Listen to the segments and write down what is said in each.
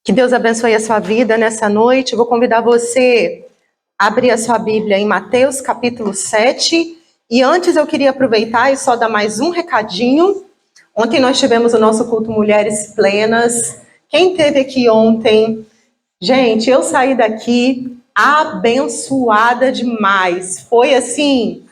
Que Deus abençoe a sua vida nessa noite. Vou convidar você a abrir a sua Bíblia em Mateus capítulo 7. E antes eu queria aproveitar e só dar mais um recadinho. Ontem nós tivemos o nosso culto Mulheres Plenas. Quem esteve aqui ontem? Gente, eu saí daqui abençoada demais. Foi assim,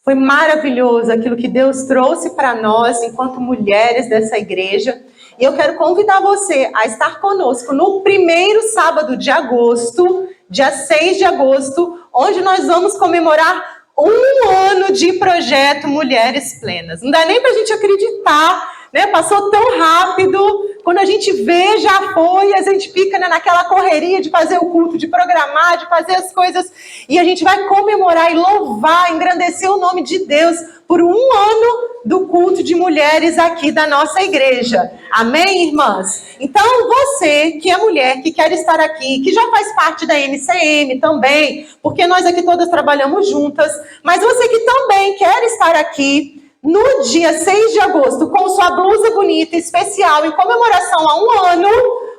foi maravilhoso aquilo que Deus trouxe para nós enquanto mulheres dessa igreja. E eu quero convidar você a estar conosco no primeiro sábado de agosto, dia 6 de agosto, onde nós vamos comemorar 1 ano de projeto Mulheres Plenas. Não dá nem para a gente acreditar, né? Passou tão rápido. Quando a gente vê, já foi, a gente fica, né, naquela correria de fazer o culto, de programar, de fazer as coisas. E a gente vai comemorar e louvar, engrandecer o nome de Deus por 1 ano do culto de mulheres aqui da nossa igreja. Amém, irmãs? Então, você que é mulher, que quer estar aqui, que já faz parte da MCM também, porque nós aqui todas trabalhamos juntas, mas você que também quer estar aqui no dia 6 de agosto com sua blusa bonita, especial, em comemoração a 1 ano,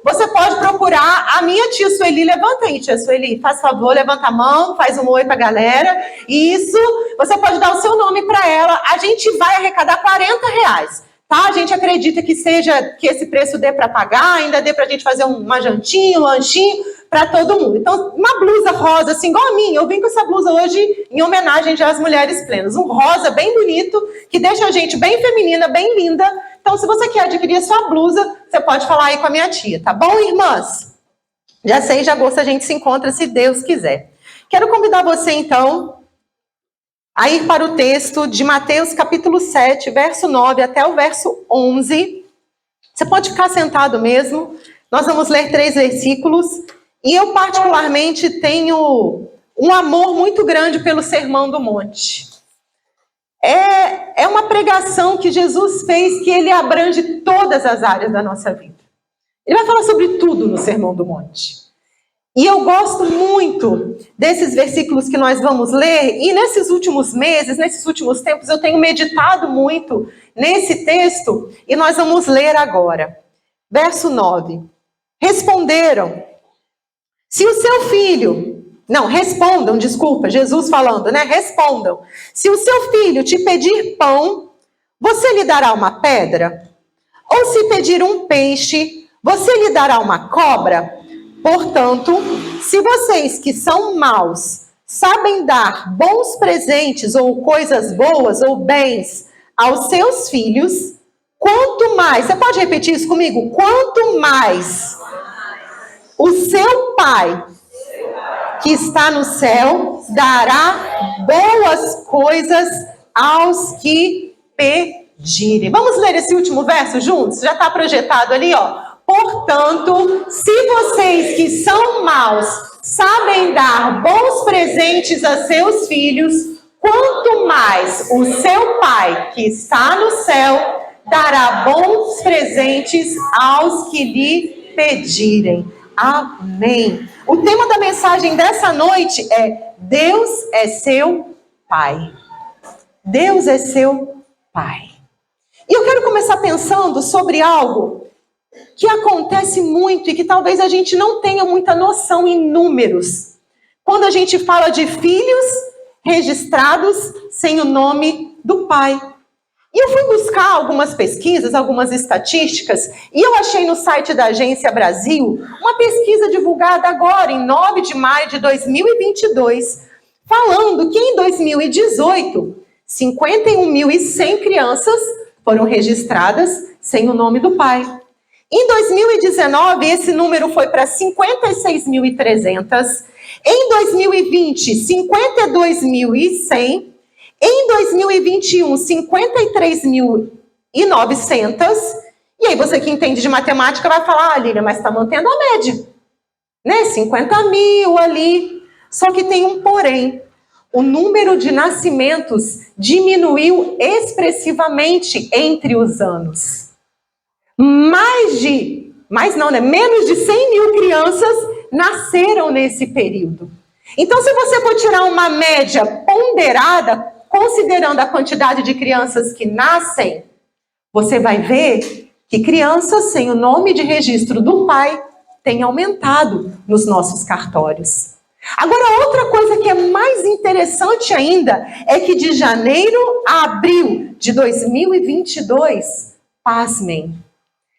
você pode procurar a minha tia Sueli. Levanta aí, tia Sueli, faz favor, levanta a mão, faz um oi pra galera. Isso, você pode dar o seu nome para ela. A gente vai arrecadar R$40, tá? A gente acredita que esse preço dê para pagar, ainda dê pra gente fazer uma jantinha, um lanchinho para todo mundo. Então, uma blusa rosa, assim, igual a minha. Eu vim com essa blusa hoje em homenagem já às Mulheres Plenas. Um rosa bem bonito, que deixa a gente bem feminina, bem linda. Então, se você quer adquirir a sua blusa, você pode falar aí com a minha tia, tá bom, irmãs? Dia 6 de agosto a gente se encontra, se Deus quiser. Quero convidar você, então, a ir para o texto de Mateus capítulo 7, verso 9 até o verso 11. Você pode ficar sentado mesmo. Nós vamos ler 3 versículos. E eu, particularmente, tenho um amor muito grande pelo Sermão do Monte. É uma pregação que Jesus fez, que ele abrange todas as áreas da nossa vida. Ele vai falar sobre tudo no Sermão do Monte. E eu gosto muito desses versículos que nós vamos ler, e nesses últimos meses, nesses últimos tempos, eu tenho meditado muito nesse texto, e nós vamos ler agora. Verso 9. Responderam: se o seu filho... Não, respondam, desculpa, Jesus falando, né? Respondam. Se o seu filho te pedir pão, você lhe dará uma pedra? Ou se pedir um peixe, você lhe dará uma cobra? Portanto, se vocês que são maus sabem dar bons presentes ou coisas boas ou bens aos seus filhos, quanto mais... Você pode repetir isso comigo? Quanto mais o seu Pai que está no céu dará boas coisas aos que pedirem. Vamos ler esse último verso juntos? Já está projetado ali, ó. Portanto, se vocês que são maus sabem dar bons presentes a seus filhos, quanto mais o seu Pai que está no céu dará bons presentes aos que lhe pedirem. Amém. O tema da mensagem dessa noite é: Deus é seu Pai. Deus é seu Pai. E eu quero começar pensando sobre algo que acontece muito e que talvez a gente não tenha muita noção em números. Quando a gente fala de filhos registrados sem o nome do pai. E eu fui buscar algumas pesquisas, algumas estatísticas, e eu achei no site da Agência Brasil uma pesquisa divulgada agora, em 9 de maio de 2022, falando que em 2018, 51.100 crianças foram registradas sem o nome do pai. Em 2019, esse número foi para 56.300. Em 2020, 52.100. Em 2021, 53.900. E aí você que entende de matemática vai falar: ah, Lília, mas está mantendo a média, né? 50 mil ali. Só que tem um porém. O número de nascimentos diminuiu expressivamente entre os anos. Menos de 100 mil crianças nasceram nesse período. Então, se você for tirar uma média ponderada, considerando a quantidade de crianças que nascem, você vai ver que crianças sem o nome de registro do pai tem aumentado nos nossos cartórios. Agora, outra coisa que é mais interessante ainda é que de janeiro a abril de 2022, pasmem,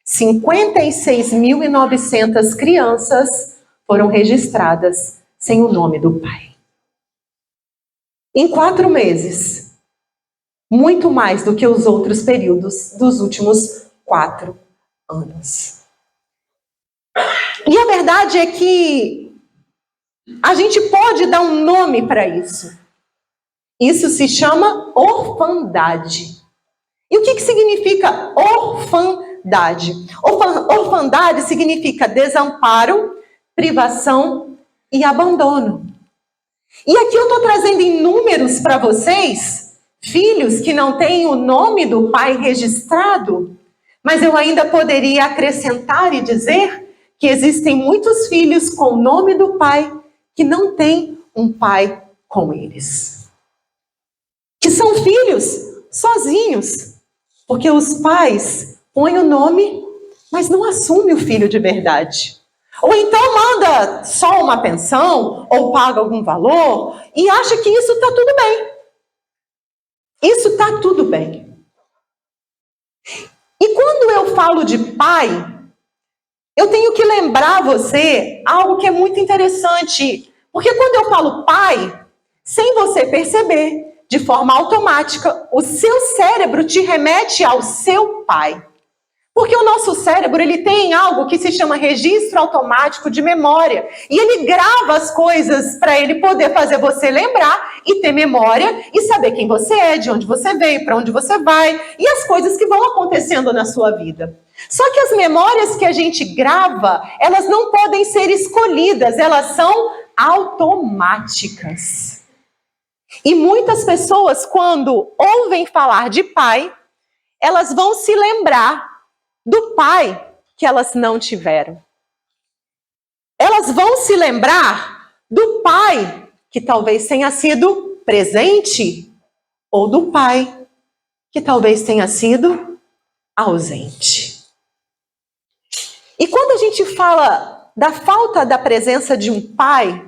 56.900 crianças foram registradas sem o nome do pai. Em 4 meses, muito mais do que os outros períodos dos últimos 4 anos. E a verdade é que a gente pode dar um nome para isso. Isso se chama orfandade. E o que significa orfandade? Orfandade significa desamparo, privação e abandono. E aqui eu estou trazendo em números para vocês, filhos que não têm o nome do pai registrado, mas eu ainda poderia acrescentar e dizer que existem muitos filhos com o nome do pai que não têm um pai com eles. Que são filhos sozinhos, porque os pais põem o nome, mas não assumem o filho de verdade. Ou então manda só uma pensão, ou paga algum valor, e acha que isso está tudo bem. Isso está tudo bem. E quando eu falo de pai, eu tenho que lembrar você algo que é muito interessante. Porque quando eu falo pai, sem você perceber, de forma automática, o seu cérebro te remete ao seu pai. Porque o nosso cérebro, ele tem algo que se chama registro automático de memória. E ele grava as coisas para ele poder fazer você lembrar e ter memória e saber quem você é, de onde você veio, para onde você vai e as coisas que vão acontecendo na sua vida. Só que as memórias que a gente grava, elas não podem ser escolhidas, elas são automáticas. E muitas pessoas, quando ouvem falar de pai, elas vão se lembrar do pai que elas não tiveram. Elas vão se lembrar do pai que talvez tenha sido presente ou do pai que talvez tenha sido ausente. E quando a gente fala da falta da presença de um pai,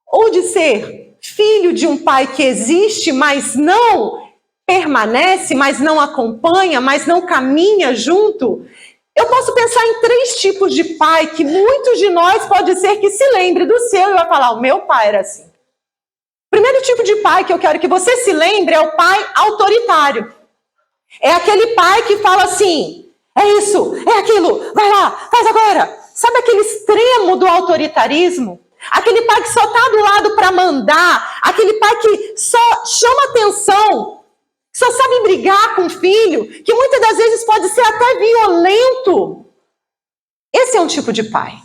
ou de ser filho de um pai que existe, mas não permanece, mas não acompanha, mas não caminha junto, eu posso pensar em 3 tipos de pai que muitos de nós pode ser que se lembre do seu e vai falar, o meu pai era assim. O primeiro tipo de pai que eu quero que você se lembre é o pai autoritário. É aquele pai que fala assim, é isso, é aquilo, vai lá, faz agora. Sabe aquele extremo do autoritarismo? Aquele pai que só está do lado para mandar, aquele pai que só chama atenção, só sabe brigar com o filho, que muitas das vezes pode ser até violento. Esse é um tipo de pai.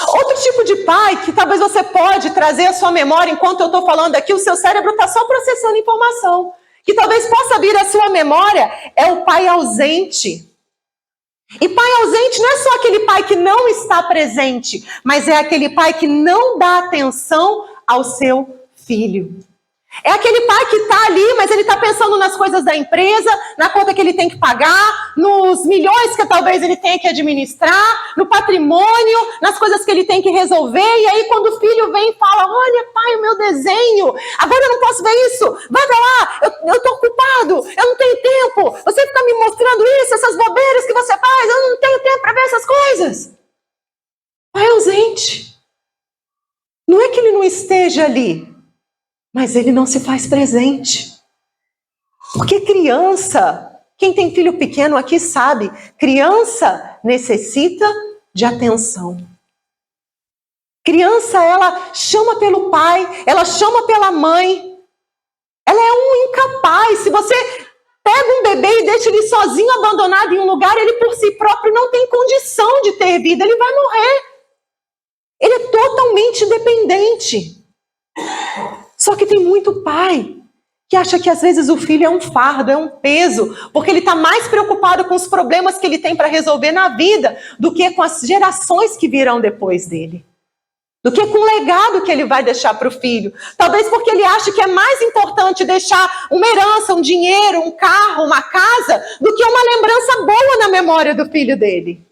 Outro tipo de pai que talvez você pode trazer à sua memória enquanto eu estou falando aqui, o seu cérebro está só processando informação, que talvez possa vir à sua memória, é o pai ausente. E pai ausente não é só aquele pai que não está presente, mas é aquele pai que não dá atenção ao seu filho. É aquele pai que está ali, mas ele está pensando nas coisas da empresa, na conta que ele tem que pagar, nos milhões que talvez ele tenha que administrar, no patrimônio, nas coisas que ele tem que resolver. E aí quando o filho vem e fala, olha pai, o meu desenho, agora eu não posso ver isso, vai pra lá, eu estou ocupado, eu não tenho tempo, você fica me mostrando isso, essas bobeiras que você faz, eu não tenho tempo para ver essas coisas. Pai ausente. Não é que ele não esteja ali, mas ele não se faz presente. Porque criança, quem tem filho pequeno aqui sabe, criança necessita de atenção. Criança, ela chama pelo pai, ela chama pela mãe. Ela é um incapaz. Se você pega um bebê e deixa ele sozinho, abandonado em um lugar, ele por si próprio não tem condição de ter vida, ele vai morrer. Ele é totalmente dependente. Só que tem muito pai que acha que às vezes o filho é um fardo, é um peso, porque ele está mais preocupado com os problemas que ele tem para resolver na vida do que com as gerações que virão depois dele. Do que com o legado que ele vai deixar para o filho. Talvez porque ele acha que é mais importante deixar uma herança, um dinheiro, um carro, uma casa, do que uma lembrança boa na memória do filho dele.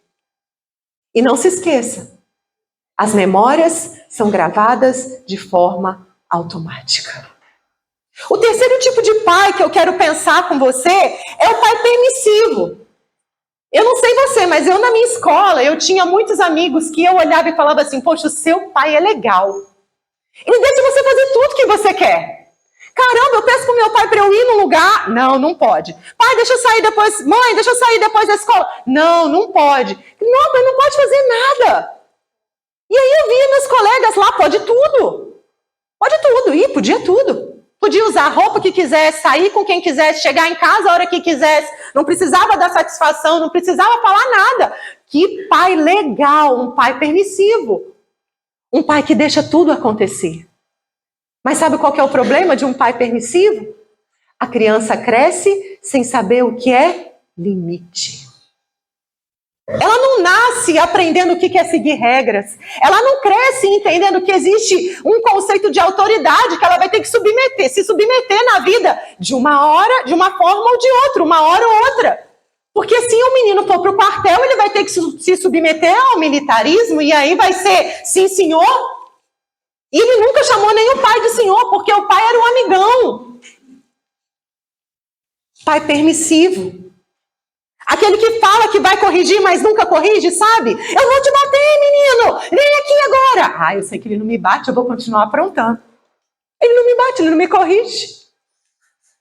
E não se esqueça, as memórias são gravadas de forma automática. O terceiro tipo de pai que eu quero pensar com você é o pai permissivo. Eu não sei você, mas eu na minha escola, eu tinha muitos amigos que eu olhava e falava assim, poxa, o seu pai é legal. Ele deixa você fazer tudo que você quer. Caramba, eu peço pro meu pai para eu ir num lugar. Não, não pode. Pai, deixa eu sair depois. Mãe, deixa eu sair depois da escola. Não, não pode. Não, mas não pode fazer nada. E aí eu via meus colegas lá, pode tudo. Pode tudo. E podia tudo. Podia usar a roupa que quisesse, sair com quem quisesse, chegar em casa a hora que quisesse. Não precisava dar satisfação, não precisava falar nada. Que pai legal, um pai permissivo. Um pai que deixa tudo acontecer. Mas sabe qual que é o problema de um pai permissivo? A criança cresce sem saber o que é limite. Ela não nasce aprendendo o que é seguir regras. Ela não cresce entendendo que existe um conceito de autoridade que ela vai ter que se submeter na vida de uma hora, de uma forma ou de outra, uma hora ou outra. Porque se o menino for para o quartel, ele vai ter que se submeter ao militarismo e aí vai ser sim, senhor. E ele nunca chamou nem o pai de senhor, porque o pai era um amigão. Pai permissivo. Aquele que fala que vai corrigir, mas nunca corrige, sabe? Eu vou te bater, menino! Vem aqui agora! Ah, eu sei que ele não me bate, eu vou continuar aprontando. Ele não me bate, ele não me corrige.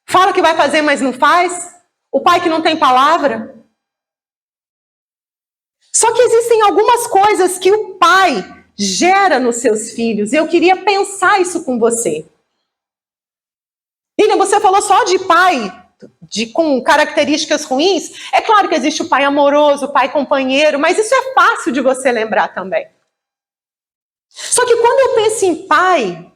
Fala que vai fazer, mas não faz. O pai que não tem palavra. Só que existem algumas coisas que o pai gera nos seus filhos. E eu queria pensar isso com você. Lilian, você falou só de pai com características ruins. É claro que existe o pai amoroso, o pai companheiro, mas isso é fácil de você lembrar também. Só que quando eu penso em pai,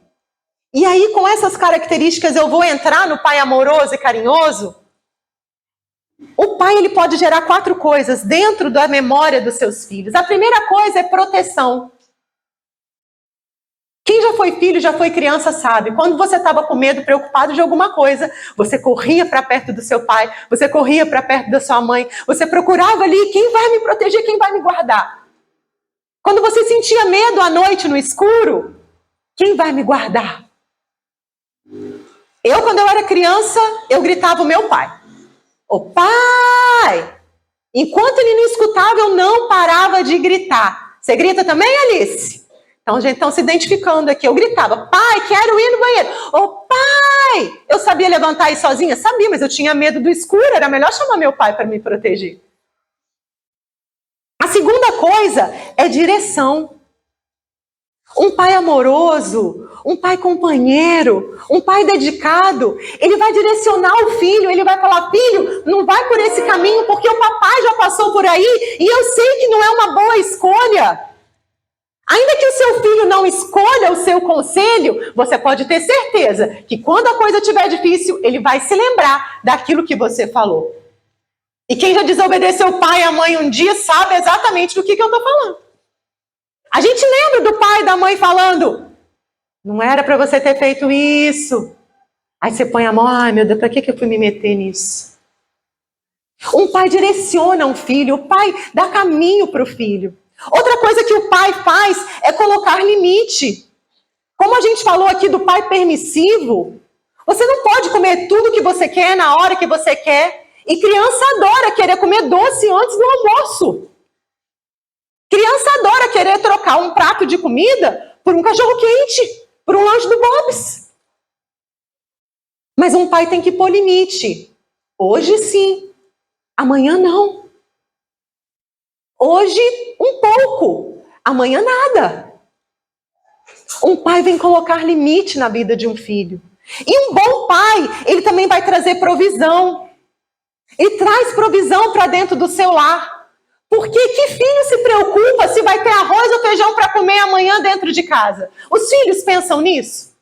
e aí com essas características eu vou entrar no pai amoroso e carinhoso, o pai ele pode gerar 4 coisas dentro da memória dos seus filhos. A primeira coisa é proteção. Quem já foi filho, já foi criança, sabe. Quando você estava com medo, preocupado de alguma coisa, você corria para perto do seu pai, você corria para perto da sua mãe, você procurava ali, quem vai me proteger, quem vai me guardar? Quando você sentia medo à noite no escuro, quem vai me guardar? Eu, quando eu era criança, eu gritava o meu pai. Ô pai! Enquanto ele não escutava, eu não parava de gritar. Você grita também, Alice? Então, gente, estão se identificando aqui. Eu gritava, pai, quero ir no banheiro. Ô, pai! Eu sabia levantar aí sozinha? Sabia, mas eu tinha medo do escuro. Era melhor chamar meu pai para me proteger. A segunda coisa é direção. Um pai amoroso, um pai companheiro, um pai dedicado, ele vai direcionar o filho, ele vai falar, filho, não vai por esse caminho porque o papai já passou por aí e eu sei que não é uma boa escolha. Ainda que o seu filho não escolha o seu conselho, você pode ter certeza que quando a coisa estiver difícil, ele vai se lembrar daquilo que você falou. E quem já desobedeceu o pai e a mãe um dia sabe exatamente do que eu estou falando. A gente lembra do pai e da mãe falando, não era para você ter feito isso. Aí você põe a mão, ai meu Deus, para que eu fui me meter nisso? Um pai direciona um filho, o pai dá caminho para o filho. Outra coisa que o pai faz é colocar limite. Como a gente falou aqui do pai permissivo, você não pode comer tudo que você quer na hora que você quer. E criança adora querer comer doce antes do almoço. Criança adora querer trocar um prato de comida por um cachorro-quente, por um lanche do Bob's. Mas um pai tem que pôr limite. Hoje sim, amanhã não. Hoje um pouco, amanhã nada. Um pai vem colocar limite na vida de um filho. E um bom pai, ele também vai trazer provisão. Ele traz provisão para dentro do seu lar. Porque que filho se preocupa se vai ter arroz ou feijão para comer amanhã dentro de casa? Os filhos pensam nisso?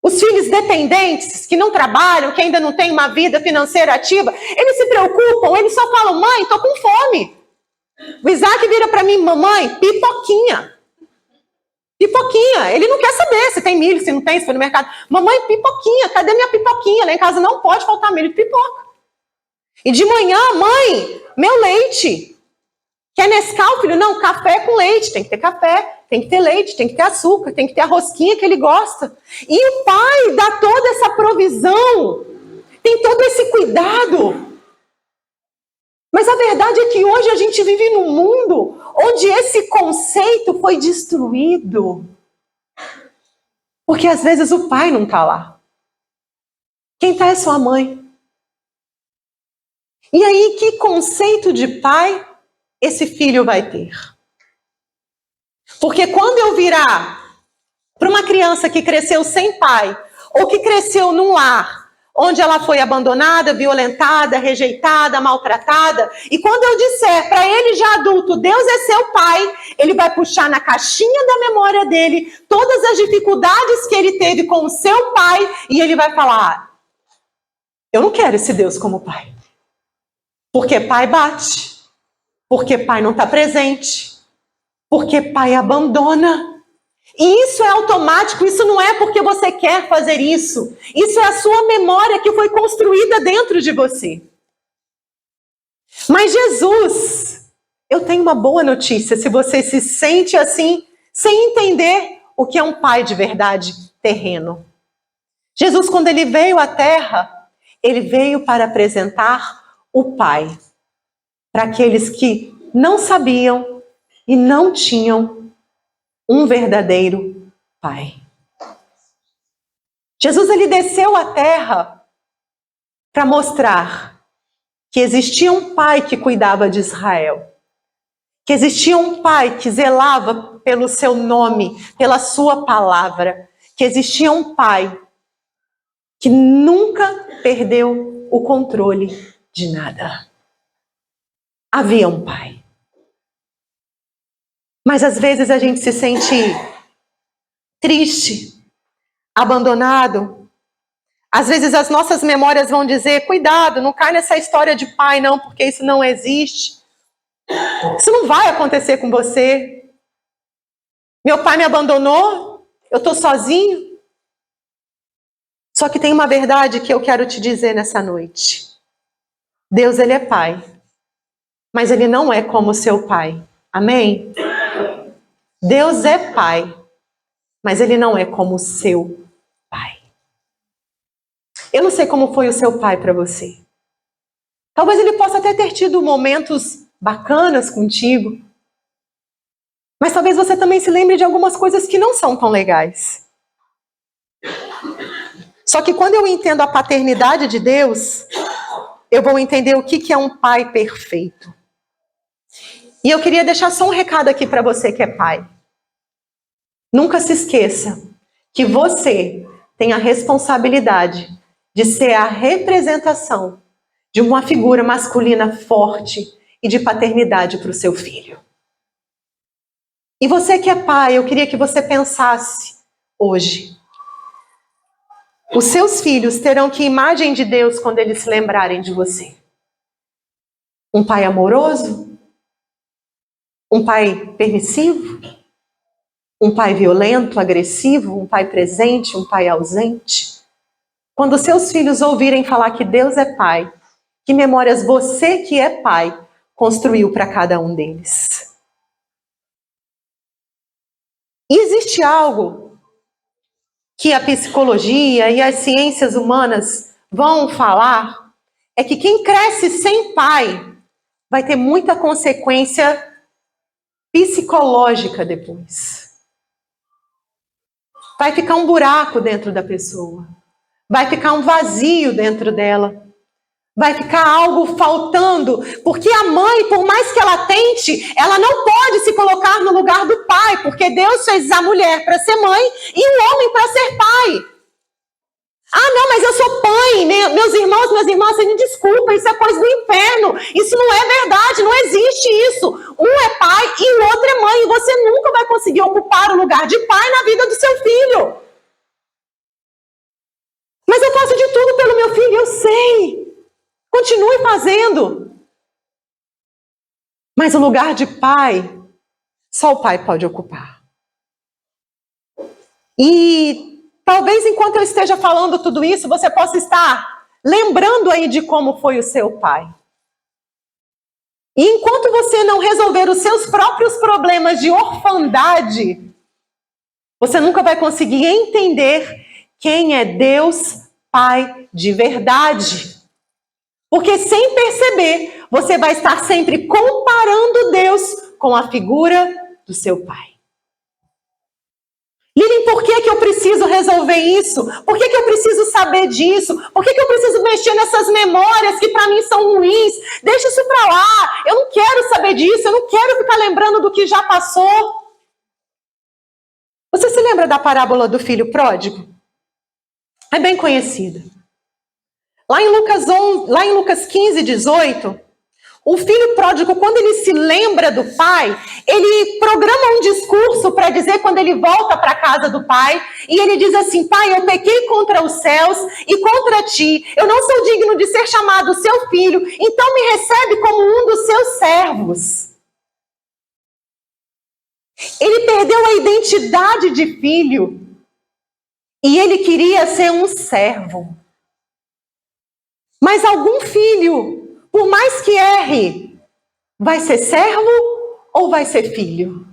Os filhos dependentes, que não trabalham, que ainda não têm uma vida financeira ativa, eles se preocupam, eles só falam, mãe, estou com fome. O Isaac vira para mim, mamãe, pipoquinha. Pipoquinha. Ele não quer saber se tem milho, se não tem, se foi no mercado. Mamãe, pipoquinha. Cadê minha pipoquinha? Lá em casa não pode faltar milho de pipoca. E de manhã, mãe, meu leite. Quer Nescau, filho? Não, café com leite. Tem que ter café, tem que ter leite, tem que ter açúcar, tem que ter a rosquinha que ele gosta. E o pai dá toda essa provisão, tem todo esse cuidado. Mas a verdade é que hoje a gente vive num mundo onde esse conceito foi destruído. Porque às vezes o pai não está lá. Quem está é sua mãe. E aí, que conceito de pai esse filho vai ter? Porque quando eu virar para uma criança que cresceu sem pai, ou que cresceu num lar onde ela foi abandonada, violentada, rejeitada, maltratada, e quando eu disser para ele já adulto, Deus é seu pai, ele vai puxar na caixinha da memória dele todas as dificuldades que ele teve com o seu pai, e ele vai falar, eu não quero esse Deus como pai. Porque pai bate, porque pai não está presente, porque pai abandona. E isso é automático, isso não é porque você quer fazer isso. Isso é a sua memória que foi construída dentro de você. Mas Jesus, eu tenho uma boa notícia, se você se sente assim, sem entender o que é um pai de verdade terreno. Jesus, quando ele veio à terra, ele veio para apresentar o Pai para aqueles que não sabiam e não tinham um verdadeiro Pai. Jesus, ele desceu à terra para mostrar que existia um Pai que cuidava de Israel, que existia um Pai que zelava pelo seu nome, pela sua palavra, que existia um Pai que nunca perdeu o controle de nada. Havia um pai. Mas às vezes a gente se sente triste, abandonado. Às vezes as nossas memórias vão dizer, cuidado, não cai nessa história de pai não, porque isso não existe. Isso não vai acontecer com você. Meu pai me abandonou, eu estou sozinho. Só que tem uma verdade que eu quero te dizer nessa noite. Deus, ele é pai. Mas ele não é como seu pai. Amém? Deus é pai, mas ele não é como o seu pai. Eu não sei como foi o seu pai para você. Talvez ele possa até ter tido momentos bacanas contigo, mas talvez você também se lembre de algumas coisas que não são tão legais. Só que quando eu entendo a paternidade de Deus, eu vou entender o que é um pai perfeito. E eu queria deixar só um recado aqui para você que é pai. Nunca se esqueça que você tem a responsabilidade de ser a representação de uma figura masculina forte e de paternidade para o seu filho. E você que é pai, eu queria que você pensasse hoje. Os seus filhos terão que imagem de Deus quando eles se lembrarem de você? Um pai amoroso? Um pai permissivo? Um pai violento, agressivo? Um pai presente? Um pai ausente? Quando seus filhos ouvirem falar que Deus é pai, que memórias você que é pai construiu para cada um deles? E existe algo que a psicologia e as ciências humanas vão falar, é que quem cresce sem pai vai ter muita consequência psicológica depois. Vai ficar um buraco dentro da pessoa. Vai ficar um vazio dentro dela. Vai ficar algo faltando. Porque a mãe, por mais que ela tente, ela não pode se colocar no lugar do pai. Porque Deus fez a mulher para ser mãe e o homem para ser pai. Ah, não, mas eu sou pai, meus irmãos, minhas irmãs, me desculpa, isso é coisa do inferno. Isso não é verdade, não existe isso. Um é pai e o outro é mãe. E você nunca vai conseguir ocupar o lugar de pai na vida do seu filho. Mas eu faço de tudo pelo meu filho, eu sei. Continue fazendo. Mas o lugar de pai, só o pai pode ocupar. E talvez enquanto eu esteja falando tudo isso, você possa estar lembrando aí de como foi o seu pai. E enquanto você não resolver os seus próprios problemas de orfandade, você nunca vai conseguir entender quem é Deus Pai de verdade. Porque sem perceber, você vai estar sempre comparando Deus com a figura do seu pai. Lilian, por que eu preciso resolver isso? Por que eu preciso saber disso? Por que eu preciso mexer nessas memórias que para mim são ruins? Deixa isso para lá. Eu não quero saber disso. Eu não quero ficar lembrando do que já passou. Você se lembra da parábola do filho pródigo? É bem conhecida. Lá em Lucas 15, 18, o filho pródigo, quando ele se lembra do pai, ele programa um discurso para dizer quando ele volta para a casa do pai, e ele diz assim: pai, eu pequei contra os céus e contra ti, eu não sou digno de ser chamado seu filho, então me recebe como um dos seus servos. Ele perdeu a identidade de filho, e ele queria ser um servo. Mas algum filho, por mais que erre, vai ser servo ou vai ser filho?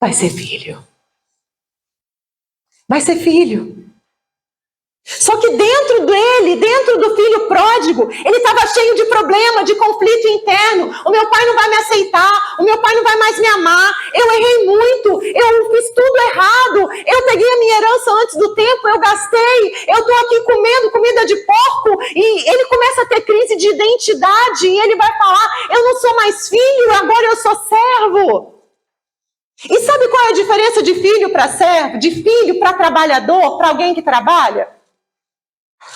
Vai ser filho. Vai ser filho. Só que dentro dele, dentro do filho pródigo, ele estava cheio de problema, de conflito interno. O meu pai não vai me aceitar, o meu pai não vai mais me amar, eu errei muito, eu fiz tudo errado, eu peguei a minha herança antes do tempo, eu gastei, eu estou aqui comendo comida de porco, e ele começa a ter crise de identidade, e ele vai falar: eu não sou mais filho, agora eu sou servo. E sabe qual é a diferença de filho para servo, de filho para trabalhador, para alguém que trabalha?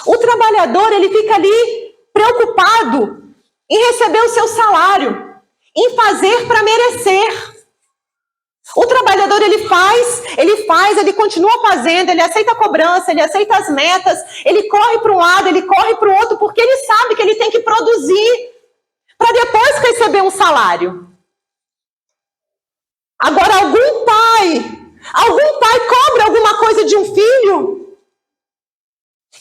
O trabalhador, ele fica ali preocupado em receber o seu salário, em fazer para merecer. O trabalhador, ele faz, ele continua fazendo, ele aceita a cobrança, ele aceita as metas, ele corre para um lado, ele corre para o outro, porque ele sabe que ele tem que produzir para depois receber um salário. Agora, algum pai cobra alguma coisa de um filho?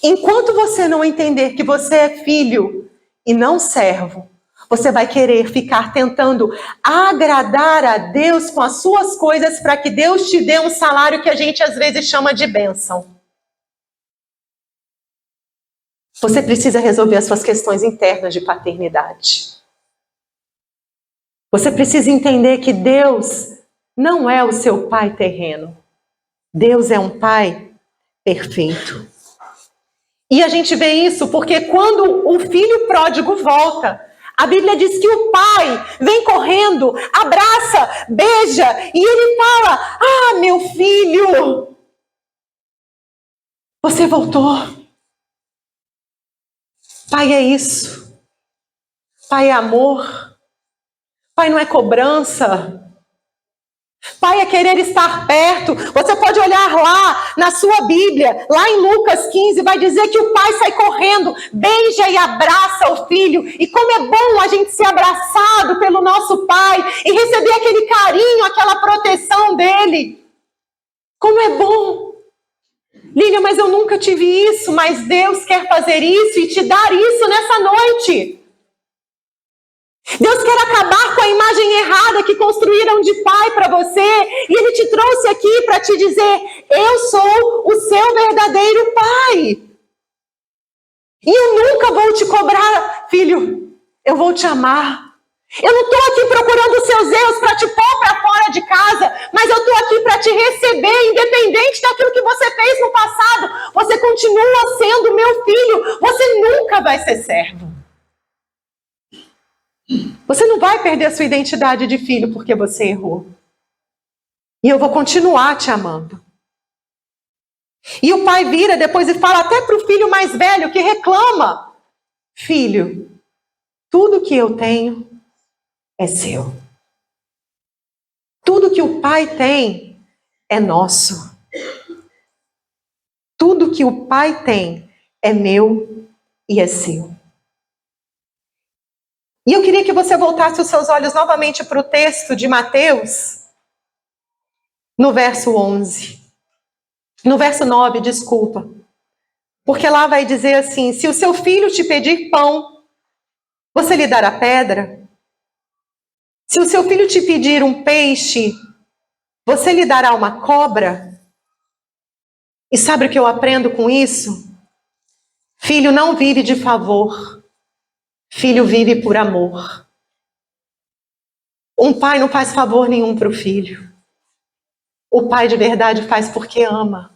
Enquanto você não entender que você é filho e não servo, você vai querer ficar tentando agradar a Deus com as suas coisas para que Deus te dê um salário que a gente às vezes chama de bênção. Você precisa resolver as suas questões internas de paternidade. Você precisa entender que Deus não é o seu pai terreno. Deus é um pai perfeito. E a gente vê isso porque quando o filho pródigo volta, a Bíblia diz que o pai vem correndo, abraça, beija, e ele fala: ah, meu filho, você voltou. Pai é isso. Pai é amor. Pai não é cobrança. Pai é querer estar perto. Você pode olhar lá na sua Bíblia, lá em Lucas 15, vai dizer que o pai sai correndo, beija e abraça o filho. E como é bom a gente ser abraçado pelo nosso pai e receber aquele carinho, aquela proteção dele. Como é bom. Lilian, mas eu nunca tive isso, mas Deus quer fazer isso e te dar isso nessa noite. Deus quer acabar com a imagem errada que construíram de pai para você. E Ele te trouxe aqui para te dizer: eu sou o seu verdadeiro pai. E eu nunca vou te cobrar, filho. Eu vou te amar. Eu não estou aqui procurando os seus erros para te pôr para fora de casa. Mas eu estou aqui para te receber, independente daquilo que você fez no passado. Você continua sendo meu filho. Você nunca vai ser servo. Você não vai perder a sua identidade de filho porque você errou. E eu vou continuar te amando. E o pai vira depois e fala até para o filho mais velho que reclama: filho, tudo que eu tenho é seu. Tudo que o pai tem é nosso. Tudo que o pai tem é meu e é seu. E eu queria que você voltasse os seus olhos novamente para o texto de Mateus, no verso 11. No verso 9, desculpa. Porque lá vai dizer assim: se o seu filho te pedir pão, você lhe dará pedra? Se o seu filho te pedir um peixe, você lhe dará uma cobra? E sabe o que eu aprendo com isso? Filho não vive de favor, filho vive por amor. Um pai não faz favor nenhum para o filho. O pai de verdade faz porque ama,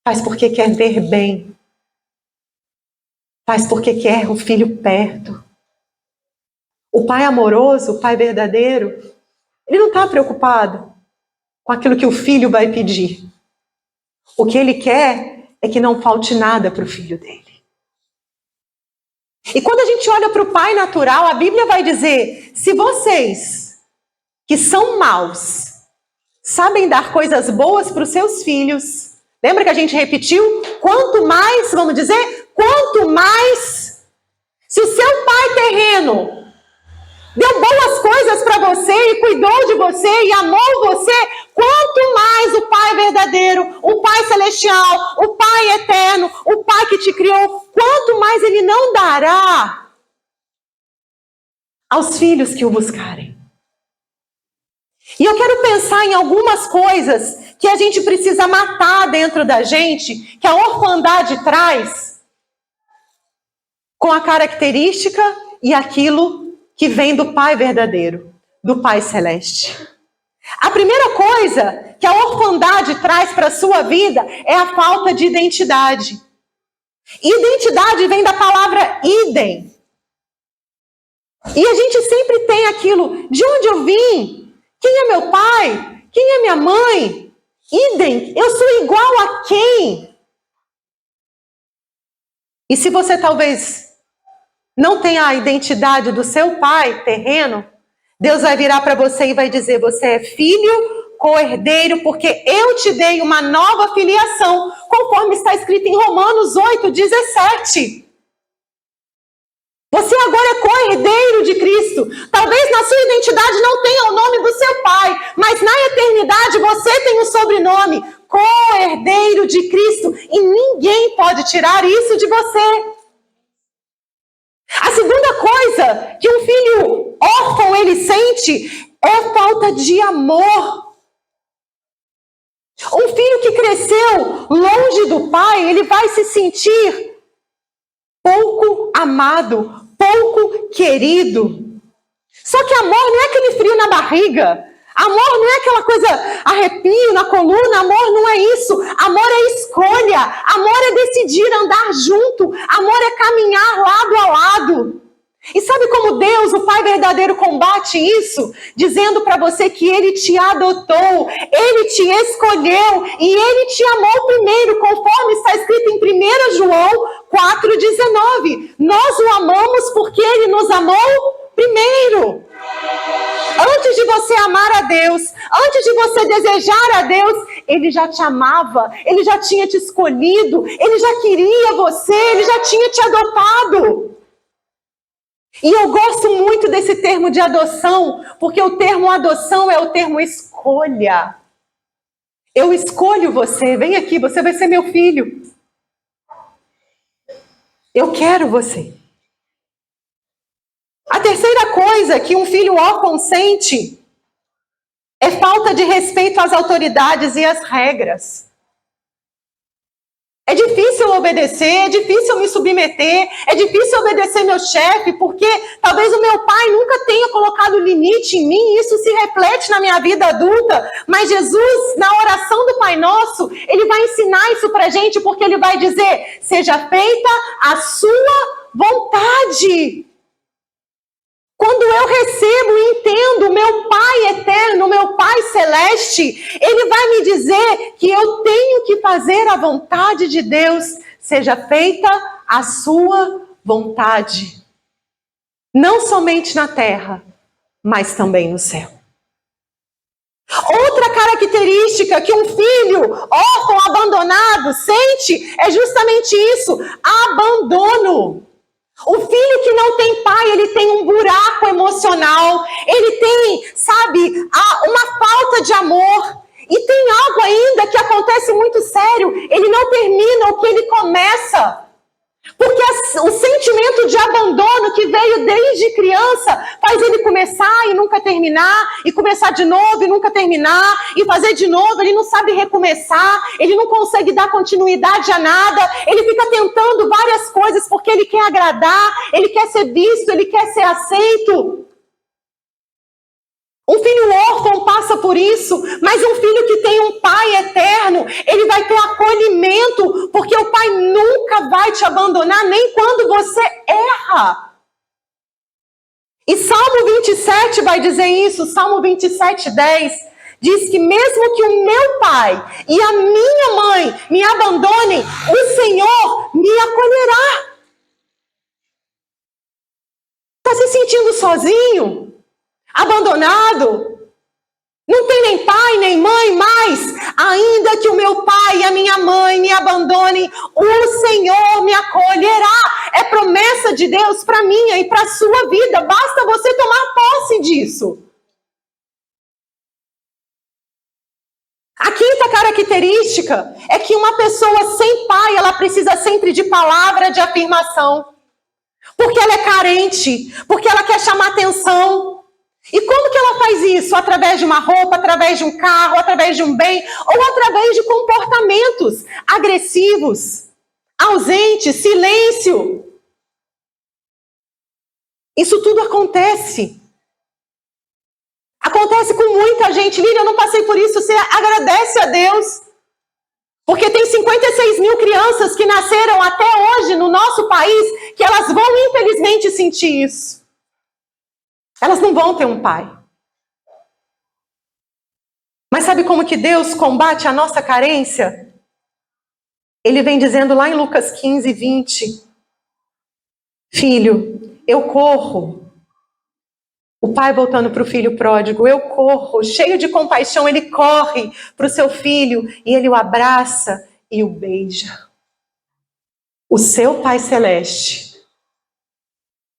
faz porque quer ver bem, faz porque quer o filho perto. O pai amoroso, o pai verdadeiro, ele não está preocupado com aquilo que o filho vai pedir. O que ele quer é que não falte nada para o filho dele. E quando a gente olha para o pai natural, a Bíblia vai dizer: se vocês, que são maus, sabem dar coisas boas para os seus filhos, lembra que a gente repetiu? Quanto mais, vamos dizer, quanto mais, se o seu pai terreno deu boas coisas para você e cuidou de você e amou você, quanto mais o Pai verdadeiro, o Pai celestial, o Pai eterno, o Pai que te criou, quanto mais Ele não dará aos filhos que o buscarem. E eu quero pensar em algumas coisas que a gente precisa matar dentro da gente, que a orfandade traz, com a característica e aquilo que vem do Pai verdadeiro, do Pai celeste. A primeira coisa que a orfandade traz para a sua vida é a falta de identidade. Identidade vem da palavra idem. E a gente sempre tem aquilo, de onde eu vim? Quem é meu pai? Quem é minha mãe? Idem, eu sou igual a quem? E se você talvez não tenha a identidade do seu pai terreno, Deus vai virar para você e vai dizer: você é filho, co-herdeiro, porque eu te dei uma nova filiação, conforme está escrito em Romanos 8:17. Você agora é co-herdeiro de Cristo. Talvez na sua identidade não tenha o nome do seu pai, mas na eternidade você tem o sobrenome, co-herdeiro de Cristo, e ninguém pode tirar isso de você. A segunda coisa que um filho órfão ele sente é a falta de amor. Um filho que cresceu longe do pai, ele vai se sentir pouco amado, pouco querido. Só que amor não é aquele frio na barriga. Amor não é aquela coisa, arrepio na coluna. Amor não é isso. Amor é escolha. Amor é decidir andar junto. Amor é caminhar lado a lado. E sabe como Deus, o Pai verdadeiro, combate isso? Dizendo para você que Ele te adotou, Ele te escolheu e Ele te amou primeiro, conforme está escrito em 1 João 4,19. Nós o amamos porque Ele nos amou primeiro. Antes de você amar a Deus, antes de você desejar a Deus, Ele já te amava, Ele já tinha te escolhido, Ele já queria você, Ele já tinha te adotado. E eu gosto muito desse termo de adoção, porque o termo adoção é o termo escolha. Eu escolho você, vem aqui, você vai ser meu filho. Eu quero você. A terceira coisa que um filho órfão sente é falta de respeito às autoridades e às regras. É difícil obedecer, é difícil me submeter, é difícil obedecer meu chefe, porque talvez o meu pai nunca tenha colocado limite em mim, e isso se reflete na minha vida adulta. Mas Jesus, na oração do Pai Nosso, Ele vai ensinar isso pra gente, porque Ele vai dizer: seja feita a sua vontade. Quando eu recebo e entendo o meu Pai eterno, o meu Pai celeste, Ele vai me dizer que eu tenho que fazer a vontade de Deus, seja feita a sua vontade. Não somente na terra, mas também no céu. Outra característica que um filho órfão, abandonado, sente é justamente isso: abandono. O filho que não tem pai, ele tem um buraco emocional, ele tem, sabe, uma falta de amor. E tem algo ainda que acontece muito sério, ele não termina o que ele começa. Porque o sentimento de abandono que veio desde criança faz ele começar e nunca terminar, e começar de novo e nunca terminar, e fazer de novo, ele não sabe recomeçar, ele não consegue dar continuidade a nada, ele fica tentando várias coisas porque ele quer agradar, ele quer ser visto, ele quer ser aceito. Um filho órfão passa por isso, mas um filho que tem um pai eterno, ele vai ter acolhimento, porque o pai nunca vai te abandonar, nem quando você erra. E Salmo 27 vai dizer isso, Salmo 27:10, diz que mesmo que o meu pai e a minha mãe me abandonem, o Senhor me acolherá. Está se sentindo sozinho? Abandonado? Não tem nem pai, nem mãe mais? Ainda que o meu pai e a minha mãe me abandonem, o Senhor me acolherá. É promessa de Deus para minha e para a sua vida. Basta você tomar posse disso. A quinta característica é que uma pessoa sem pai, ela precisa sempre de palavra de afirmação. Porque ela é carente, porque ela quer chamar atenção. E como que ela faz isso? Através de uma roupa, através de um carro, através de um bem, ou através de comportamentos agressivos, ausentes, silêncio. Isso tudo acontece. Acontece com muita gente. Lívia, eu não passei por isso. Você agradece a Deus. Porque tem 56 mil crianças que nasceram até hoje no nosso país, que elas vão infelizmente sentir isso. Elas não vão ter um pai. Mas sabe como que Deus combate a nossa carência? Ele vem dizendo lá em Lucas 15:20. Filho, eu corro. O pai voltando para o filho pródigo. Eu corro, cheio de compaixão, ele corre para o seu filho e ele o abraça e o beija. O seu Pai Celeste,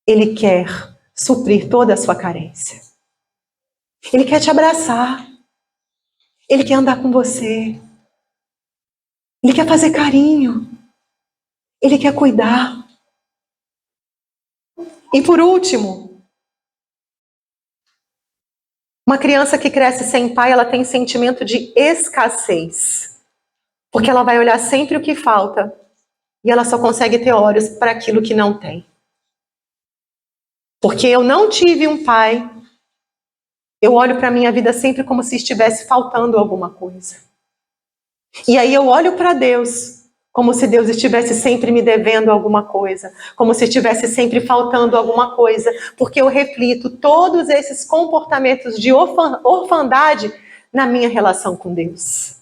ele quer suprir toda a sua carência. Ele quer te abraçar. Ele quer andar com você. Ele quer fazer carinho. Ele quer cuidar. E por último, uma criança que cresce sem pai, ela tem sentimento de escassez. Porque ela vai olhar sempre o que falta. E ela só consegue ter olhos para aquilo que não tem. Porque eu não tive um pai, eu olho para a minha vida sempre como se estivesse faltando alguma coisa. E aí eu olho para Deus como se Deus estivesse sempre me devendo alguma coisa, como se estivesse sempre faltando alguma coisa, porque eu reflito todos esses comportamentos de orfandade na minha relação com Deus.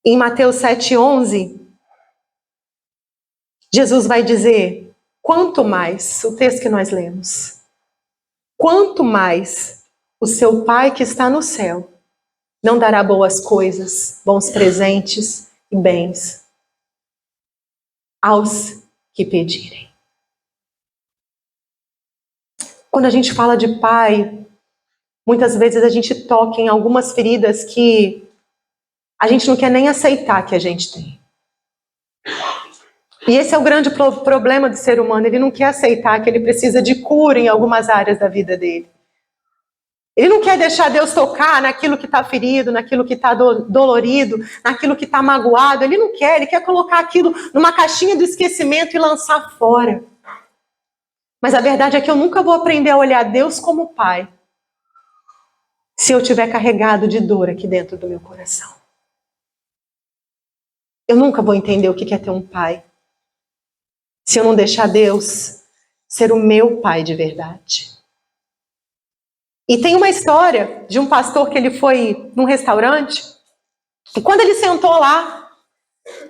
Em Mateus 7:11, Jesus vai dizer, quanto mais, o texto que nós lemos, quanto mais o seu Pai que está no céu não dará boas coisas, bons presentes e bens aos que pedirem. Quando a gente fala de pai, muitas vezes a gente toca em algumas feridas que a gente não quer nem aceitar que a gente tem. E esse é o grande problema do ser humano, ele não quer aceitar que ele precisa de cura em algumas áreas da vida dele. Ele não quer deixar Deus tocar naquilo que está ferido, naquilo que está dolorido, naquilo que está magoado. Ele não quer, ele quer colocar aquilo numa caixinha do esquecimento e lançar fora. Mas a verdade é que eu nunca vou aprender a olhar Deus como pai se eu tiver carregado de dor aqui dentro do meu coração. Eu nunca vou entender o que é ter um pai se eu não deixar Deus ser o meu pai de verdade. E tem uma história de um pastor que ele foi num restaurante e quando ele sentou lá,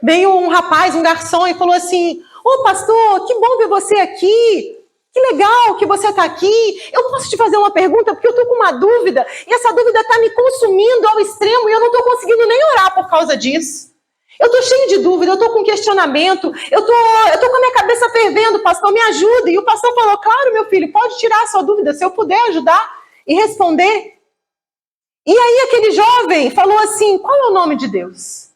veio um rapaz, um garçom e falou assim, ô pastor, que bom ver você aqui, que legal que você está aqui, eu posso te fazer uma pergunta porque eu estou com uma dúvida e essa dúvida está me consumindo ao extremo e eu não estou conseguindo nem orar por causa disso. Eu estou cheio de dúvida, eu estou com questionamento, eu tô com a minha cabeça fervendo, pastor, me ajuda. E o pastor falou, claro, meu filho, pode tirar a sua dúvida, se eu puder ajudar e responder. E aí aquele jovem falou assim, qual é o nome de Deus?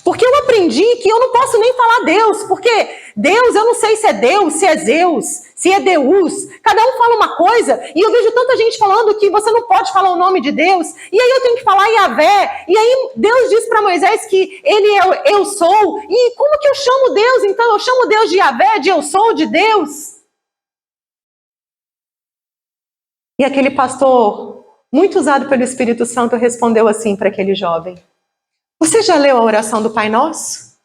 Porque eu aprendi que eu não posso nem falar Deus, porque Deus, eu não sei se é Deus, se é Zeus, se é Deus. Cada um fala uma coisa, e eu vejo tanta gente falando que você não pode falar o nome de Deus, e aí eu tenho que falar Yahvé, e aí Deus diz para Moisés que ele é o eu sou, e como que eu chamo Deus? Então eu chamo Deus de Yahvé, de eu sou, de Deus. E aquele pastor, muito usado pelo Espírito Santo, respondeu assim para aquele jovem: você já leu a oração do Pai Nosso?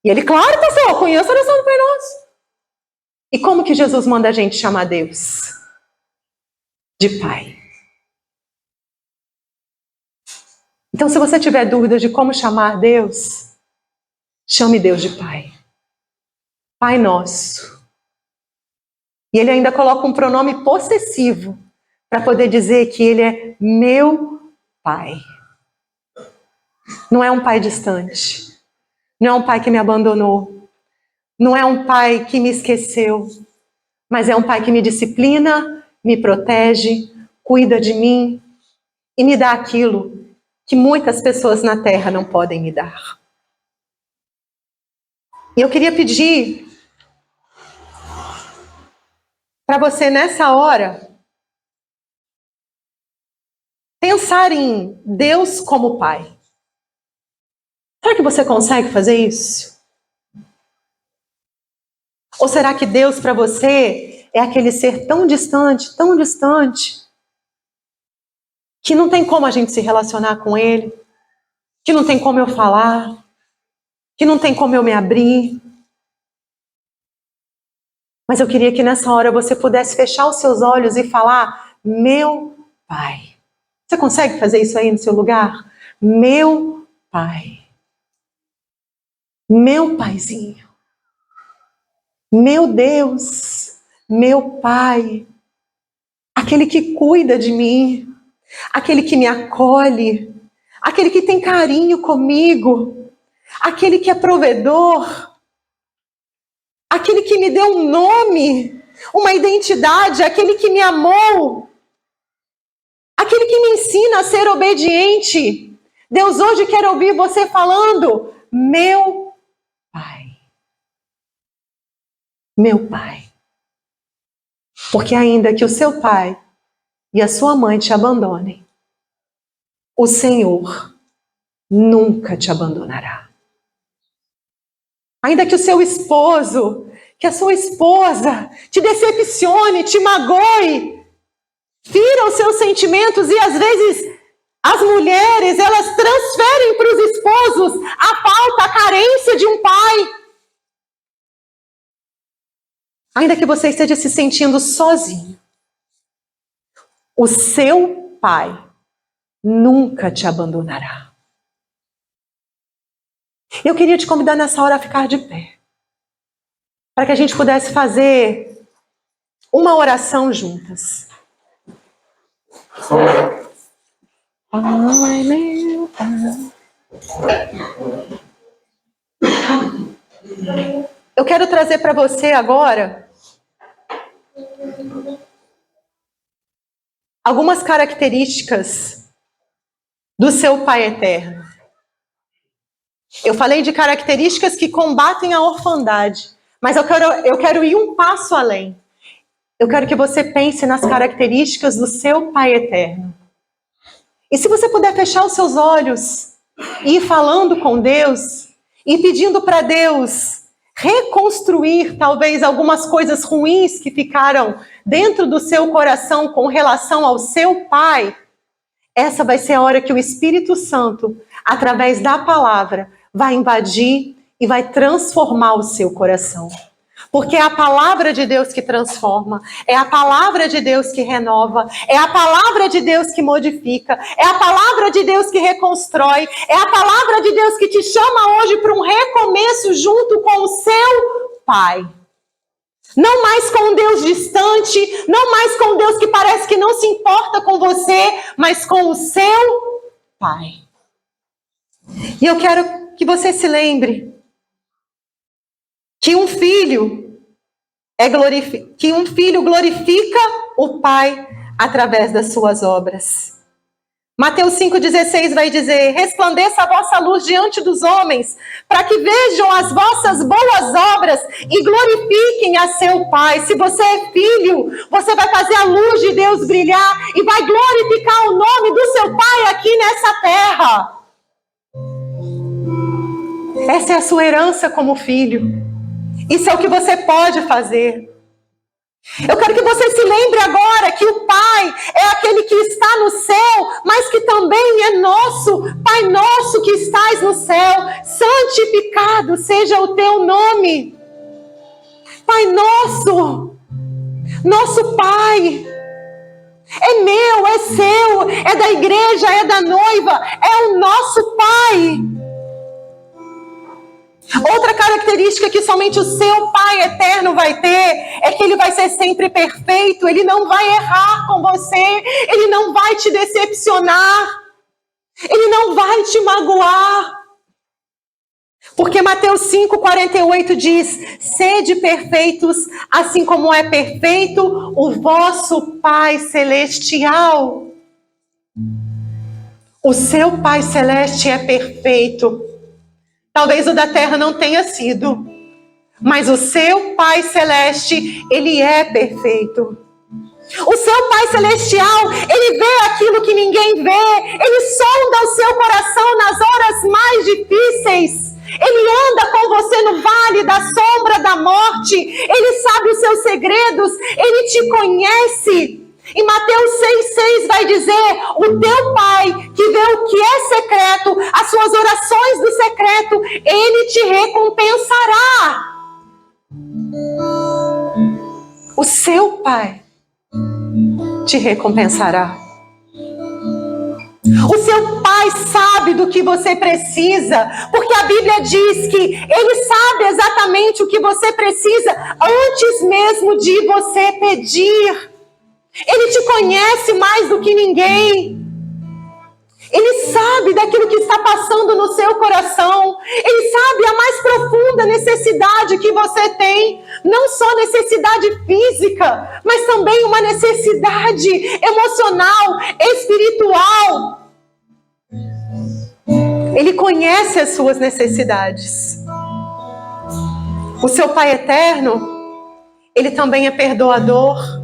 E ele, claro, pastor, eu conheço a oração do Pai Nosso. E como que Jesus manda a gente chamar Deus? De Pai. Então, se você tiver dúvidas de como chamar Deus, chame Deus de Pai. Pai Nosso. E ele ainda coloca um pronome possessivo para poder dizer que ele é meu Pai. Não é um pai distante. Não é um pai que me abandonou. Não é um pai que me esqueceu. Mas é um pai que me disciplina, me protege, cuida de mim e me dá aquilo que muitas pessoas na terra não podem me dar. E eu queria pedir para você nessa hora pensar em Deus como Pai. Será que você consegue fazer isso? Ou será que Deus para você é aquele ser tão distante, que não tem como a gente se relacionar com Ele, que não tem como eu falar, que não tem como eu me abrir? Mas eu queria que nessa hora você pudesse fechar os seus olhos e falar: meu Pai. Você consegue fazer isso aí no seu lugar? Meu Pai. Meu Paizinho. Meu Deus. Meu Pai. Aquele que cuida de mim. Aquele que me acolhe. Aquele que tem carinho comigo. Aquele que é provedor. Aquele que me deu um nome, uma identidade, aquele que me amou, aquele que me ensina a ser obediente. Deus hoje quer ouvir você falando: meu Pai. Meu Pai. Porque ainda que o seu pai e a sua mãe te abandonem, o Senhor nunca te abandonará. Ainda que o seu esposo, que a sua esposa te decepcione, te magoe, fira os seus sentimentos, e às vezes as mulheres, elas transferem para os esposos a falta, a carência de um pai. Ainda que você esteja se sentindo sozinho, o seu pai nunca te abandonará. Eu queria te convidar nessa hora a ficar de pé, para que a gente pudesse fazer uma oração juntas. Ai, meu Pai. Eu quero trazer para você agora algumas características do seu Pai eterno. Eu falei de características que combatem a orfandade, mas eu quero ir um passo além. Eu quero que você pense nas características do seu Pai eterno. E se você puder fechar os seus olhos e ir falando com Deus e pedindo para Deus reconstruir talvez algumas coisas ruins que ficaram dentro do seu coração com relação ao seu Pai, essa vai ser a hora que o Espírito Santo, através da palavra, vai invadir e vai transformar o seu coração. Porque é a palavra de Deus que transforma, é a palavra de Deus que renova, é a palavra de Deus que modifica, é a palavra de Deus que reconstrói, é a palavra de Deus que te chama hoje para um recomeço junto com o seu Pai. Não mais com um Deus distante, não mais com um Deus que parece que não se importa com você, mas com o seu Pai. E eu quero que você se lembre que um filho glorifica o Pai através das suas obras. Mateus 5,16 vai dizer: resplandeça a vossa luz diante dos homens, para que vejam as vossas boas obras e glorifiquem a seu Pai. Se você é filho, você vai fazer a luz de Deus brilhar e vai glorificar o nome do seu Pai aqui nessa terra. Essa é a sua herança como filho. Isso é o que você pode fazer. Eu quero que você se lembre agora que o Pai é aquele que está no céu, mas que também é nosso. Pai nosso que estás no céu, santificado seja o teu nome. Pai nosso, nosso Pai, é meu, é seu, é da igreja, é da noiva, é o nosso Pai. Outra característica que somente o seu Pai eterno vai ter é que ele vai ser sempre perfeito, ele não vai errar com você, ele não vai te decepcionar, ele não vai te magoar. Porque Mateus 5,48 diz: sede perfeitos, assim como é perfeito o vosso Pai Celestial. O seu Pai Celeste é perfeito. Talvez o da terra não tenha sido, mas o seu Pai Celeste, ele é perfeito. O seu Pai Celestial, ele vê aquilo que ninguém vê, ele sonda o seu coração nas horas mais difíceis. Ele anda com você no vale da sombra da morte, ele sabe os seus segredos, ele te conhece. Em Mateus 6,6 vai dizer: o teu Pai, que vê o que é secreto, as suas orações do secreto, ele te recompensará. O seu Pai te recompensará. O seu Pai sabe do que você precisa, porque a Bíblia diz que ele sabe exatamente o que você precisa antes mesmo de você pedir. Ele te conhece mais do que ninguém. Ele sabe daquilo que está passando no seu coração. Ele sabe a mais profunda necessidade que você tem. Não só necessidade física, mas também uma necessidade emocional, espiritual. Ele conhece as suas necessidades. O seu Pai eterno, ele também é perdoador.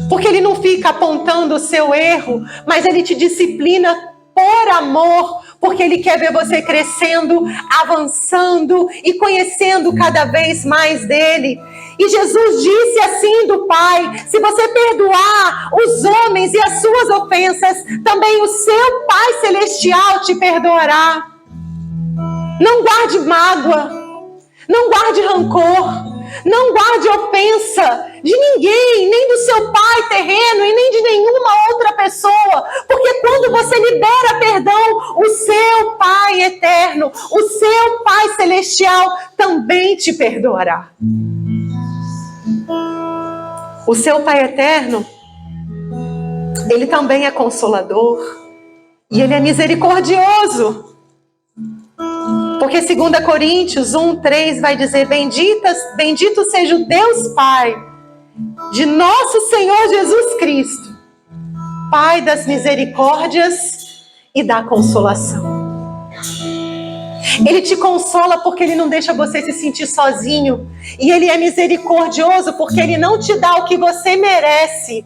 Porque ele não fica apontando o seu erro, mas ele te disciplina por amor, porque ele quer ver você crescendo, avançando e conhecendo cada vez mais dele. E Jesus disse assim do Pai: se você perdoar os homens e as suas ofensas, também o seu Pai Celestial te perdoará. Não guarde mágoa, não guarde rancor, não guarde ofensa de ninguém, nem do seu pai terreno e nem de nenhuma outra pessoa. Porque quando você libera perdão, o seu Pai eterno, o seu Pai celestial também te perdoará. O seu Pai eterno, ele também é consolador e ele é misericordioso. Porque 2 Coríntios 1,3 vai dizer: bendito seja o Deus Pai de nosso Senhor Jesus Cristo, Pai das misericórdias e da consolação. Ele te consola porque ele não deixa você se sentir sozinho. E ele é misericordioso porque ele não te dá o que você merece.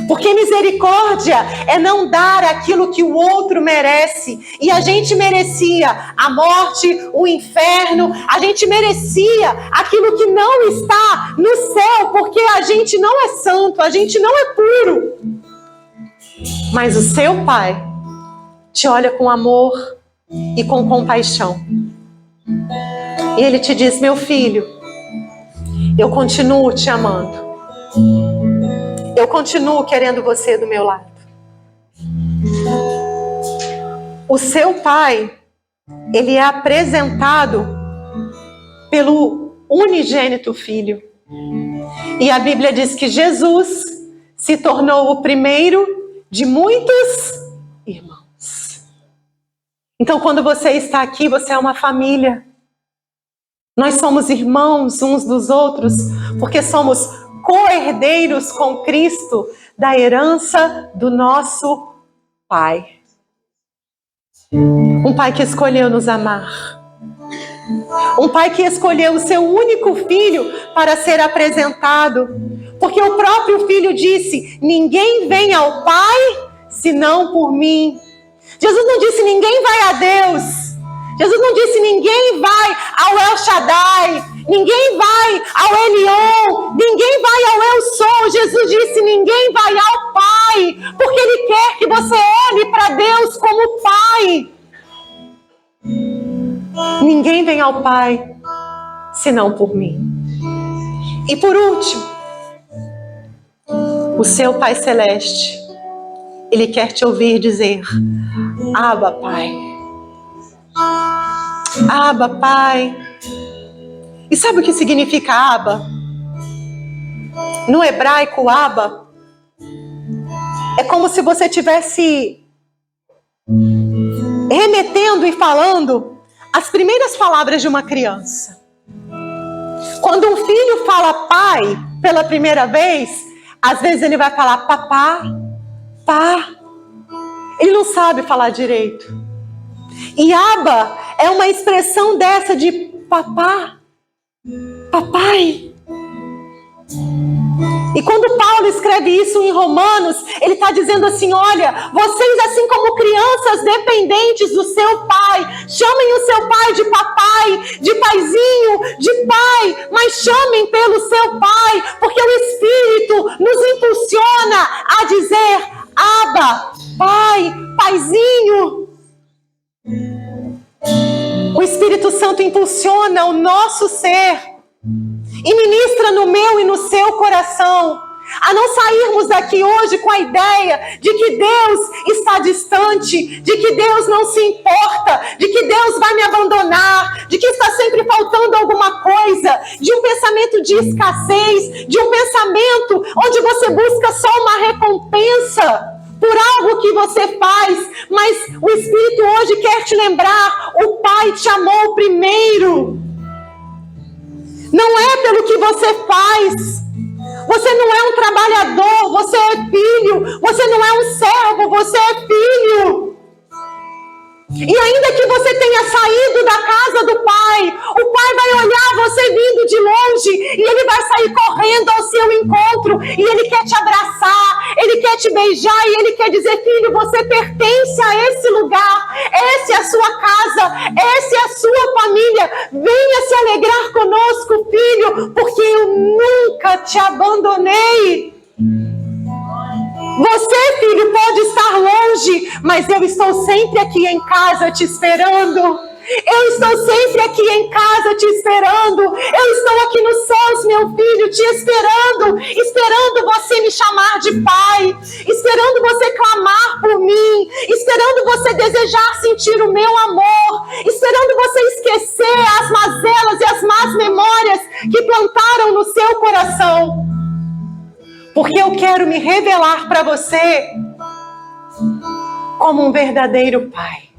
Porque misericórdia é não dar aquilo que o outro merece. E a gente merecia a morte, o inferno. A gente merecia aquilo que não está no céu, porque a gente não é santo, a gente não é puro. Mas o seu Pai te olha com amor e com compaixão. E ele te diz: meu filho, eu continuo te amando. Eu continuo querendo você do meu lado. O seu Pai, ele é apresentado pelo unigênito Filho. E a Bíblia diz que Jesus se tornou o primeiro de muitos irmãos. Então, quando você está aqui, você é uma família. Nós somos irmãos uns dos outros, porque somos co-herdeiros com Cristo da herança do nosso Pai. Um Pai que escolheu nos amar. Um Pai que escolheu o seu único filho para ser apresentado. Porque o próprio filho disse: ninguém vem ao Pai senão por mim. Jesus não disse ninguém vai a Deus. Jesus não disse ninguém vai ao El Shaddai. Ninguém vai ao Elion. Ninguém vai ao Eu Sou. Jesus disse ninguém vai ao Pai. Porque Ele quer que você olhe para Deus como Pai. Ninguém vem ao Pai senão por mim. E por último, o seu Pai Celeste, Ele quer te ouvir dizer: Abba, Pai. Abba, Pai. E sabe o que significa Abba? No hebraico, Abba é como se você estivesse remetendo e falando as primeiras palavras de uma criança. Quando um filho fala pai pela primeira vez, às vezes ele vai falar papá, pá. Ele não sabe falar direito. E Abba é uma expressão dessa de papá, papai. E quando Paulo escreve isso em Romanos, ele está dizendo assim: olha, vocês assim como crianças dependentes do seu pai, chamem o seu pai de papai, de paizinho, de pai, mas chamem pelo seu pai, porque o Espírito nos impulsiona a dizer: Abba, pai, paizinho. O Espírito Santo impulsiona o nosso ser e ministra no meu e no seu coração, a não sairmos daqui hoje com a ideia de que Deus está distante, de que Deus não se importa, de que Deus vai me abandonar, de que está sempre faltando alguma coisa, de um pensamento de escassez, de um pensamento onde você busca só uma recompensa por algo que você faz. Mas o Espírito hoje quer te lembrar: o Pai te amou primeiro. Não é pelo que você faz. Você não é um trabalhador, você é filho. Você não é um servo, você é filho. E ainda que você tenha saído da casa do Pai, o Pai vai olhar você vindo de longe e Ele vai sair correndo ao seu encontro. E Ele quer te abraçar, Ele quer te beijar e Ele quer dizer: filho, você pertence a esse lugar. Essa é a sua casa, essa é a sua família. Venha se alegrar conosco, filho, porque eu nunca te abandonei. Você, filho, pode estar longe, mas eu estou sempre aqui em casa te esperando. Eu estou sempre aqui em casa te esperando. Eu estou aqui nos céus, meu filho, te esperando. Esperando você me chamar de pai. Esperando você clamar por mim. Esperando você desejar sentir o meu amor. Esperando você esquecer as mazelas e as más memórias que plantaram no seu coração. Porque eu quero me revelar para você como um verdadeiro pai.